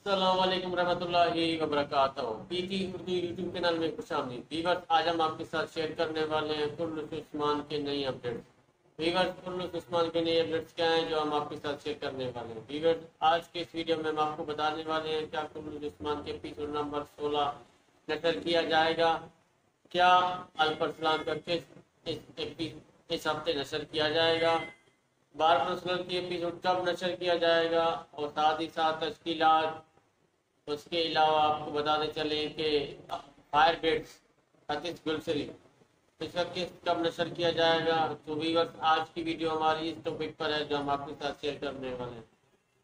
अस्सलाम वालेकुम रहमतुल्लाहि व बरकातहू। पीटी उर्दू यूट्यूब चैनल में खुश आमदीद। वीवर्स, आज हम आपके साथ शेयर करने वाले हैं कुर्नुस उस्मान के नई अपडेट्स। वीवर्स, कुर्नुस उस्मान के नए अपडेट्स क्या हैं जो हम आपके साथ शेयर करने वाले हैं। वीवर्स, आज के इस वीडियो में हम आपको बताने वाले हैं क्या कुर्नुस उस्मान के एपिसोड नंबर 16 नशर किया जाएगा, क्या अल्परसलान का इस हफ्ते नशर किया जाएगा, बारह की एपिसोड कब नशर किया जाएगा, और साथ ही साथ तश्कीलात। उसके अलावा आपको बताते चले कि फायर बेट्स हतीस गुलसरी इसका किस कब नशर किया जाएगा। तो व्यूअर्स, आज की वीडियो हमारी इस टॉपिक पर है जो हम आपके साथ शेयर करने वाले हैं।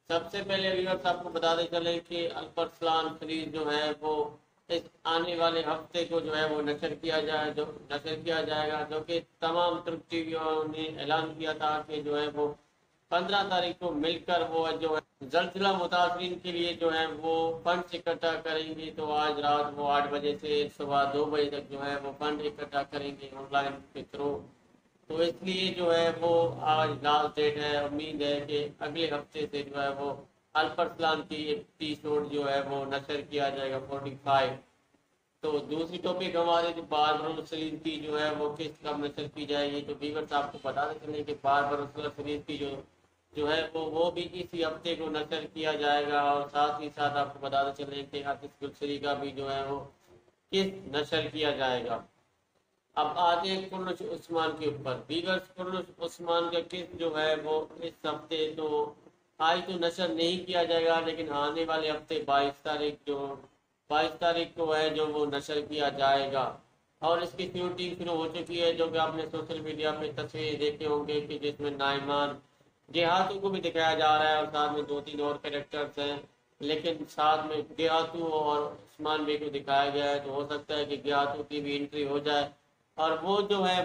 सबसे पहले व्यूअर्स आपको बताते चले कि अल्परसलान सीरीज जो है वो इस आने वाले हफ्ते को जो है वो नशर किया जाएगा, जो कि तमाम तुर्क टीवियों ने ऐलान किया था कि जो है वो 15 तारीख को मिलकर वो जो है जल्जिला मुतासरीन के लिए जो है वो फंड इकट्ठा करेंगे। तो आज रात वो 8 बजे से सुबह 2 बजे तक जो है वो फंड इकट्ठा करेंगे ऑनलाइन के थ्रू। तो इसलिए जो है वो आज लास्ट डेट है। उम्मीद है कि अगले हफ्ते से जो है वो अल्परसलान की एपिसोड जो है वो नशर किया जाएगा 45। तो दूसरी टॉपिक हमारे जो बारबरोस सीरीज की जो है वो किस कब नशर की जाएगी। तो व्यूअर्स आपको बताते चले कि बारबरोस सीरीज की जो है वो भी इसी हफ्ते को नशर किया जाएगा। और साथ ही साथ आपको बताते चले कि हतीस गुलसरी का भी जो है वो किस नशर किया जाएगा। अब आते हैं कुर्नुस उस्मान के ऊपर। व्यूअर्स, कुर्नुस उस्मान का किस जो है वो इस हफ्ते तो आज तो नशर नहीं किया जाएगा, लेकिन आने वाले हफ्ते 22 तारीख को है जो वो नशर किया जाएगा। और इसकी शूटिंग शुरू हो चुकी है, जो कि आपने सोशल मीडिया पे तस्वीरें देखे होंगे कि जिसमें नाइमान गेहातू को भी दिखाया जा रहा है और साथ में 2-3 और कैरेक्टर्स हैं, लेकिन साथ में गेहातू और उस्मान बे को दिखाया गया है। तो हो सकता है कि गेहातू की भी एंट्री हो जाए और वो जो है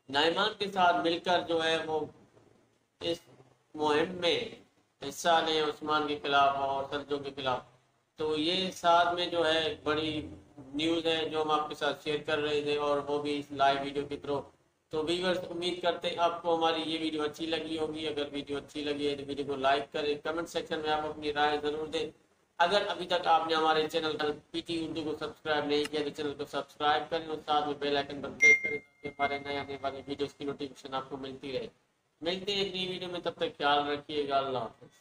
नाइमान के साथ मिलकर जो है वो इस मुहिम में हिस्सा लें उस्मान के खिलाफ और सरजों के खिलाफ। तो ये साथ में जो है बड़ी न्यूज़ है जो हम आपके साथ शेयर कर रहे थे, और वो भी इस लाइव वीडियो के थ्रू। तो व्यूअर्स, उम्मीद करते हैं आपको हमारी ये वीडियो अच्छी लगी होगी। अगर वीडियो अच्छी लगी है तो वीडियो को लाइक करें, कमेंट सेक्शन में आप अपनी राय जरूर दें। अगर अभी तक आपने हमारे चैनल पीटी उर्दू को सब्सक्राइब नहीं किया तो चैनल को सब्सक्राइब करें और साथ में बेल आइकन पर प्रेस करें ताकि हमारे नए आने वाले वीडियोस की नोटिफिकेशन आपको मिलती रहे। मिलते हैं एक नई वीडियो में, तब तक ख्याल रखिएगा। अल्लाह हाफिज़।